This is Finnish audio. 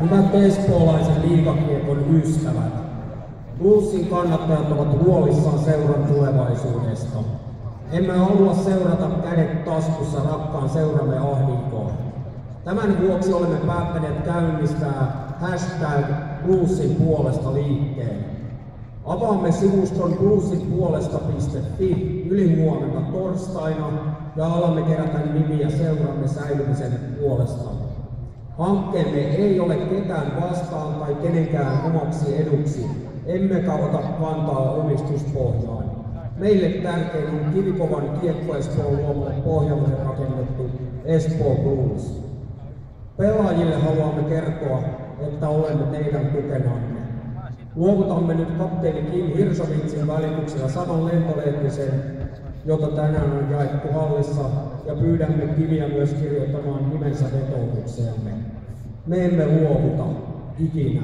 Hyvät espoolaisen liigakiekon ystävät, Bluesin kannattajat ovat huolissaan seuran tulevaisuudesta. Emme halua seurata kädet taskussa rakkaan seuramme ahdinkoon. Tämän vuoksi olemme päättäneet käynnistää #Bluesin puolesta liikkeen. Avaamme sivuston bluesinpuolesta.fi ylihuomenna torstaina ja alamme kerätä nimiä seuramme säilymisen puolesta. Hankkeemme ei ole ketään vastaan tai kenenkään omaksi eduksi, emmekä ota kantaa omistuspohjaan. Meille tärkein on kivikovan Kiekko Espoon luomalle pohjalle rakennettu Espoo Blues. Pelaajille haluamme kertoa, että olemme teidän tukenanne. Luovutamme nyt kapteeni Kim Hirsovitsin välityksellä 100 lentolehtisen, jota tänään on jaettu hallissa, ja pyydämme Kimiä myös kirjoittamaan nimensä vetoutukseemme. Me emme luovuta ikinä.